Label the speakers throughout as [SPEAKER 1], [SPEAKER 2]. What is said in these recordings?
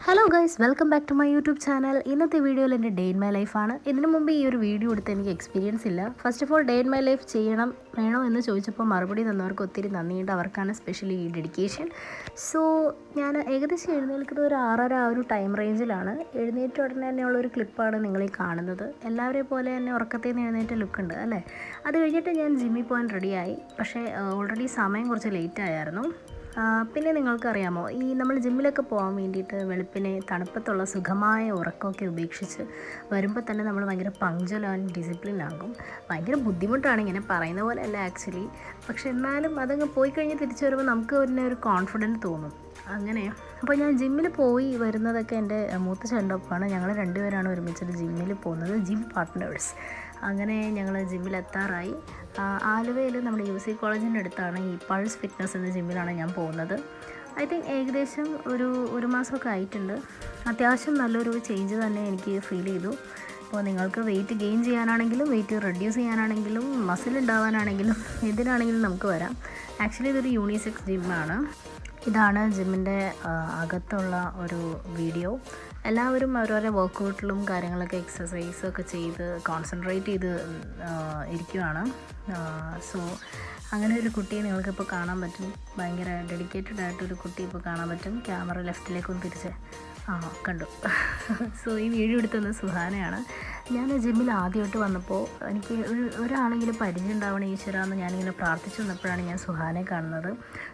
[SPEAKER 1] Hello guys, welcome back to my YouTube channel. ഇന്നത്തെ വീഡിയോയിൽ എൻ്റെ ഡേ ഇൻ മൈ ലൈഫാണ്. ഇതിനു മുമ്പ് ഈ ഒരു വീഡിയോ എടുത്ത് എനിക്ക് എക്സ്പീരിയൻസ് ഇല്ല. First of all, day in my life വേണോ എന്ന് ചോദിച്ചപ്പോൾ മറുപടി തന്നവർക്ക് ഒത്തിരി നന്ദിയുണ്ട്. അവർക്കാണ് സ്പെഷ്യലി ഈ ഡെഡിക്കേഷൻ. സോ ഞാൻ ഏകദേശം എഴുന്നേൽക്കുന്നത് ഒരു 6:30 ആ ഒരു ടൈം റേഞ്ചിലാണ്. എഴുന്നേറ്റ ഉടനെ തന്നെയുള്ളൊരു ക്ലിപ്പാണ് നിങ്ങളീ കാണുന്നത്. എല്ലാവരെയും പോലെ തന്നെ ഉറക്കത്തിൽ നിന്ന് എഴുന്നേറ്റ ലുക്കുണ്ട് അല്ലേ. അത് കഴിഞ്ഞിട്ട് ഞാൻ ജിമ്മിൽ പോകാൻ റെഡിയായി. പക്ഷേ ഓൾറെഡി സമയം കുറച്ച് ലേറ്റ് ആയിരുന്നു. പിന്നെ നിങ്ങൾക്കറിയാമോ, ഈ നമ്മൾ ജിമ്മിലൊക്കെ പോകാൻ വേണ്ടിയിട്ട് വെളുപ്പിനെ തണുപ്പത്തുള്ള സുഖമായ ഉറക്കമൊക്കെ ഉപേക്ഷിച്ച് വരുമ്പോൾ തന്നെ നമ്മൾ ഭയങ്കര പങ്ക്ച്വൽ ആൻഡ് ഡിസിപ്ലിൻ ആകും. ഭയങ്കര ബുദ്ധിമുട്ടാണ്, ഇങ്ങനെ പറയുന്ന പോലെ അല്ല ആക്ച്വലി. പക്ഷെ എന്നാലും അതങ്ങ് പോയി കഴിഞ്ഞ് തിരിച്ചു വരുമ്പോൾ നമുക്ക് തന്നെ ഒരു കോൺഫിഡൻറ്റ് തോന്നും. അങ്ങനെ അപ്പോൾ ഞാൻ ജിമ്മിൽ പോയി വരുന്നതൊക്കെ എൻ്റെ മൂത്ത ചേട്ടനൊപ്പമാണ്. ഞങ്ങൾ രണ്ടുപേരാണ് ഒരുമിച്ചിട്ട് ജിമ്മിൽ പോകുന്നത്, ജിം പാർട്ട്നേഴ്സ്. അങ്ങനെ ഞങ്ങൾ ജിമ്മിലെത്താറായി. ആലുവയിൽ നമ്മുടെ UC കോളേജിൻ്റെ അടുത്താണ് ഈ പൾസ് ഫിറ്റ്നസ് എന്ന ജിമ്മിലാണ് ഞാൻ പോകുന്നത്. ഐ തിങ്ക് ഏകദേശം ഒരു മാസമൊക്കെ ആയിട്ടുണ്ട്. അത്യാവശ്യം നല്ലൊരു ചേഞ്ച് തന്നെ എനിക്ക് ഫീൽ ചെയ്തു. അപ്പോൾ നിങ്ങൾക്ക് വെയിറ്റ് ഗെയിൻ ചെയ്യാനാണെങ്കിലും വെയിറ്റ് റെഡ്യൂസ് ചെയ്യാനാണെങ്കിലും മസിൽ ഉണ്ടാവാനാണെങ്കിലും എന്തിനാണെങ്കിലും നമുക്ക് വരാം. ആക്ച്വലി ഇതൊരു യൂണിസെക്സ് ജിമ്മാണ്. ഇതാണ് ജിമ്മിൻ്റെ അകത്തുള്ള ഒരു വീഡിയോ. എല്ലാവരും അവരവരുടെ വർക്കൗട്ടിലും കാര്യങ്ങളൊക്കെ എക്സസൈസൊക്കെ ചെയ്ത് കോൺസെൻട്രേറ്റ് ചെയ്ത് ഇരിക്കുകയാണ്. സോ അങ്ങനെ ഒരു കുട്ടിയെ നിങ്ങൾക്കിപ്പോൾ കാണാൻ പറ്റും. ഭയങ്കര ഡെഡിക്കേറ്റഡ് ആയിട്ടൊരു കുട്ടി ഇപ്പോൾ കാണാൻ പറ്റും. ക്യാമറ ലെഫ്റ്റിലേക്കൊന്ന് തിരിച്ച് കണ്ടു. സോ ഈ വീഡിയോ എടുത്തുന്നത് സുഹാനയാണ്. ഞാൻ ജിമ്മിൽ ആദ്യമായിട്ട് വന്നപ്പോൾ എനിക്ക് ഒരാളെങ്കിലും പരിചയം ഉണ്ടാവണം ഈശ്വര എന്ന് ഞാനിങ്ങനെ പ്രാർത്ഥിച്ചു വന്നപ്പോഴാണ് ഞാൻ സുഹാനെ കാണുന്നത്.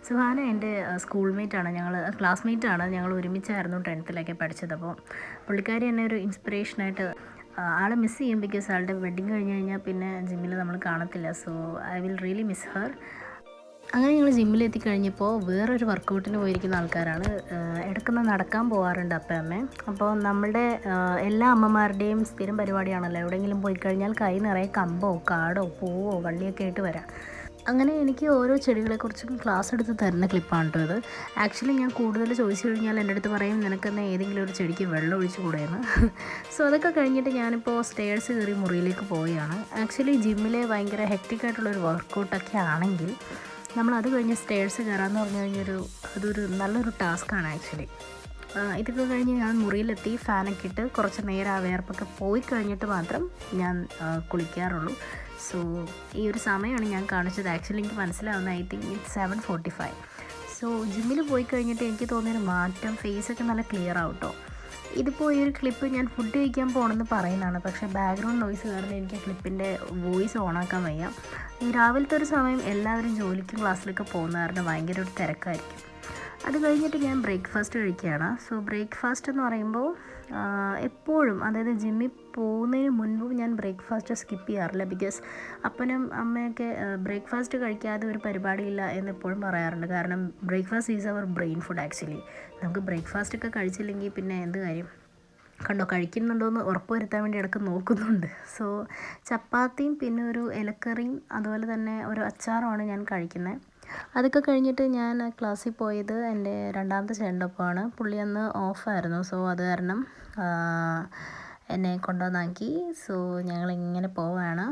[SPEAKER 1] സുഹാന എൻ്റെ സ്കൂൾമേറ്റാണ്, ക്ലാസ്മേറ്റാണ്. ഞങ്ങൾ ഒരുമിച്ചായിരുന്നു 10th പഠിച്ചത്. അപ്പോൾ പുള്ളിക്കാരി എന്നെ ഒരു ഇൻസ്പിറേഷനായിട്ട്, ആളെ മിസ് ചെയ്യും. ബിക്കോസ് ആളുടെ വെഡ്ഡിങ് കഴിഞ്ഞ് കഴിഞ്ഞാൽ പിന്നെ ജിമ്മിൽ നമ്മൾ കാണത്തില്ല. So I will really miss Har. അങ്ങനെ ഞങ്ങൾ ജിമ്മിലെത്തി കഴിഞ്ഞപ്പോൾ വേറൊരു വർക്കൗട്ടിന് പോയിരിക്കുന്ന ആൾക്കാരാണ്. ഇടയ്ക്കൊന്ന് നടക്കാൻ പോകാറുണ്ട് അമ്മ. അപ്പോൾ നമ്മളുടെ എല്ലാ അമ്മമാരുടെയും സ്ഥിരം പരിപാടിയാണല്ലോ, എവിടെയെങ്കിലും പോയി കഴിഞ്ഞാൽ കൈ നിറയെ കമ്പോ കാടോ പൂവോ വള്ളിയൊക്കെ ആയിട്ട് വരാം. അങ്ങനെ എനിക്ക് ഓരോ ചെടികളെക്കുറിച്ചും ക്ലാസ് എടുത്ത് തരുന്ന ക്ലിപ്പാണ് കേട്ടോ ഇത്. ആക്ച്വലി ഞാൻ കൂടുതൽ ചോദിച്ചു കഴിഞ്ഞാൽ എൻ്റെ അടുത്ത് പറയും, നിനക്കെന്ന് ഏതെങ്കിലും ഒരു ചെടിക്ക് വെള്ളം ഒഴിച്ച് കൂടെയെന്ന്. സോ അതൊക്കെ കഴിഞ്ഞിട്ട് ഞാനിപ്പോൾ സ്റ്റെയർസ് കയറി മുറിയിലേക്ക് പോവുകയാണ്. ആക്ച്വലി ജിമ്മിലെ ഭയങ്കര ഹെക്റ്റിക്കായിട്ടുള്ളൊരു വർക്കൗട്ടൊക്കെ ആണെങ്കിൽ നമ്മളത് കഴിഞ്ഞ് സ്റ്റെയർസ് കയറാമെന്ന് പറഞ്ഞു കഴിഞ്ഞാൽ അതൊരു നല്ലൊരു ടാസ്ക്കാണ് ആക്ച്വലി. ഇതൊക്കെ കഴിഞ്ഞ് ഞാൻ മുറിയിലെത്തി ഫാനൊക്കെ ഇട്ട് കുറച്ച് നേരം ആ വേർപ്പൊക്കെ പോയി കഴിഞ്ഞിട്ട് മാത്രം ഞാൻ കുളിക്കാറുള്ളൂ. സോ ഈ ഒരു സമയമാണ് ഞാൻ കാണിച്ചത്. ആക്ച്വലി എനിക്ക് മനസ്സിലാവുന്നത് ഐ തിങ്ക് ഇറ്റ്സ് 7:45. സോ ജിമ്മിൽ പോയി കഴിഞ്ഞിട്ട് എനിക്ക് തോന്നിയൊരു മാറ്റം, ഫേസൊക്കെ നല്ല ക്ലിയർ ആവും കേട്ടോ. ഇതിപ്പോൾ ഈ ഒരു ക്ലിപ്പ് ഞാൻ ഫുഡ് കഴിക്കാൻ പോകണമെന്ന് പറയുന്നതാണ്. പക്ഷേ ബാക്ക്ഗ്രൗണ്ട് നോയ്സ് കാരണം എനിക്ക് ക്ലിപ്പിൻ്റെ വോയിസ് ഓണാക്കാൻ വയ്യ. ഈ രാവിലത്തെ ഒരു സമയം എല്ലാവരും ജോലിക്കും ക്ലാസ്സിലൊക്കെ പോകുന്ന കാരണം ഭയങ്കര ഒരു തിരക്കായിരിക്കും. അത് കഴിഞ്ഞിട്ട് ഞാൻ ബ്രേക്ക്ഫാസ്റ്റ് കഴിക്കുകയാണ്. സോ ബ്രേക്ക്ഫാസ്റ്റ് എന്ന് പറയുമ്പോൾ എപ്പോഴും, അതായത് ജിമ്മിൽ പോകുന്നതിന് മുൻപും ഞാൻ ബ്രേക്ക്ഫാസ്റ്റ് സ്കിപ്പ് ചെയ്യാറില്ല. ബിക്കോസ് അപ്പനും അമ്മയൊക്കെ ബ്രേക്ക്ഫാസ്റ്റ് കഴിക്കാതെ ഒരു പരിപാടിയില്ല എന്നെപ്പോഴും പറയാറുണ്ട്. കാരണം breakfast is our brain food actually. നമുക്ക് ബ്രേക്ക്ഫാസ്റ്റൊക്കെ കഴിച്ചില്ലെങ്കിൽ പിന്നെ എന്ത് കാര്യം. കണ്ടോ, കഴിക്കുന്നുണ്ടോയെന്ന് ഉറപ്പ് വരുത്താൻ വേണ്ടി ഇടയ്ക്ക് നോക്കുന്നുണ്ട്. സോ ചപ്പാത്തിയും പിന്നെ ഒരു ഇലക്കറിയും അതുപോലെ തന്നെ ഒരു അച്ചാറുമാണ് ഞാൻ കഴിക്കുന്നത്. അതൊക്കെ കഴിഞ്ഞിട്ട് ഞാൻ ക്ലാസ്സിൽ പോയത് എൻ്റെ രണ്ടാമത്തെ ചേട്ടനൊപ്പമാണ്. പുള്ളി അന്ന് ഓഫായിരുന്നു. സോ അത് കാരണം എന്നെ കൊണ്ടുവന്നാക്കി. സോ ഞങ്ങളിങ്ങനെ പോവാണ്.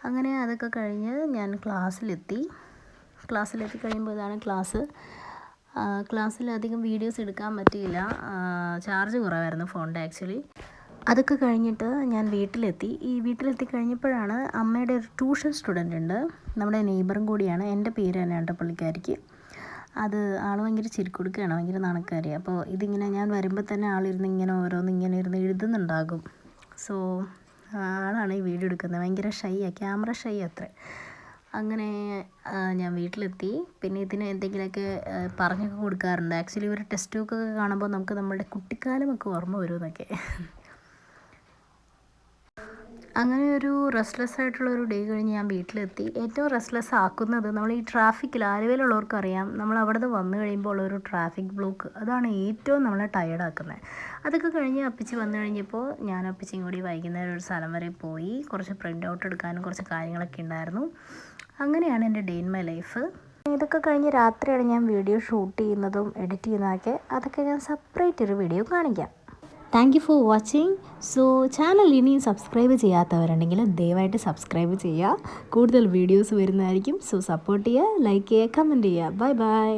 [SPEAKER 1] അങ്ങനെ അതൊക്കെ കഴിഞ്ഞ് ഞാൻ ക്ലാസ്സിലെത്തി കഴിയുമ്പോൾ ഇതാണ് ക്ലാസ്. ക്ലാസ്സിൽ അധികം വീഡിയോസ് എടുക്കാൻ പറ്റിയില്ല, ചാർജ് കുറവായിരുന്നു ഫോണിൻ്റെ ആക്ച്വലി. അതൊക്കെ കഴിഞ്ഞിട്ട് ഞാൻ വീട്ടിലെത്തി കഴിഞ്ഞപ്പോഴാണ് അമ്മയുടെ ഒരു ട്യൂഷൻ സ്റ്റുഡൻ്റ് ഉണ്ട്, നമ്മുടെ നെയ്ബറും കൂടിയാണ്. എൻ്റെ പേര് തന്നെയാണ് കേട്ടോ പുള്ളിക്കാരിക്ക്. ആൾ ഭയങ്കര ചിരിക്കൊടുക്കുകയാണ്, ഭയങ്കര നാണക്കാരി. അപ്പോൾ ഇതിങ്ങനെ ഞാൻ വരുമ്പോൾ തന്നെ ആളിരുന്ന് ഓരോന്നിങ്ങനെ ഇരുന്ന് എഴുതുന്നുണ്ടാകും. സോ ആളാണ് ഈ വീഡിയോ എടുക്കുന്നത്. ഭയങ്കര ക്യാമറ ഷൈ അത്ര. അങ്ങനെ ഞാൻ വീട്ടിലെത്തി. പിന്നെ ഇതിന് എന്തെങ്കിലുമൊക്കെ പറഞ്ഞൊക്കെ കൊടുക്കാറുണ്ട്. ആക്ച്വലി ഒരു ടെക്സ്റ്റ് ബുക്കൊക്കെ കാണുമ്പോൾ നമുക്ക് നമ്മുടെ കുട്ടിക്കാലമൊക്കെ ഓർമ്മ വരുമെന്നൊക്കെ. അങ്ങനെ ഒരു റെസ്റ്റ്ലെസ് ആയിട്ടുള്ളൊരു ഡേ കഴിഞ്ഞ് ഞാൻ വീട്ടിലെത്തി. ഏറ്റവും റെസ്റ്റ്ലെസ് ആക്കുന്നത് നമ്മൾ ഈ ട്രാഫിക്കിൽ, ആലുവയിലുള്ളവർക്കറിയാം, നമ്മൾ അവിടെ നിന്ന് വന്നു കഴിയുമ്പോൾ ഉള്ളൊരു ട്രാഫിക് ബ്ലോക്ക്, അതാണ് ഏറ്റവും നമ്മളെ ടയേർഡാക്കുന്നത്. അതൊക്കെ കഴിഞ്ഞ് അപ്പിച്ചി വന്നു കഴിഞ്ഞപ്പോൾ ഞാൻ അപ്പിച്ചിയും കൂടി വൈകുന്നേരം ഒരു സ്ഥലം വരെ പോയി. കുറച്ച് പ്രിൻ്റ് ഔട്ട് എടുക്കാനും കുറച്ച് കാര്യങ്ങളൊക്കെ ഉണ്ടായിരുന്നു. അങ്ങനെയാണ് എൻ്റെ ഡേ ഇൻ മൈ ലൈഫ്. ഇതൊക്കെ കഴിഞ്ഞ് രാത്രിയാണ് ഞാൻ വീഡിയോ ഷൂട്ട് ചെയ്യുന്നതും എഡിറ്റ് ചെയ്യുന്നതൊക്കെ. അതൊക്കെ ഞാൻ സെപ്പറേറ്റ് ഒരു വീഡിയോ കാണിക്കാം. Thank you for watching. So channel ഇനിയും സബ്സ്ക്രൈബ് ചെയ്യാത്തവരുണ്ടെങ്കിൽ ദയവായിട്ട് സബ്സ്ക്രൈബ് ചെയ്യുക. കൂടുതൽ വീഡിയോസ് വരുന്നതായിരിക്കും. സോ സപ്പോർട്ട് ചെയ്യുക, ലൈക്ക് ചെയ്യുക, കമൻറ്റ് ചെയ്യുക. Bye bye.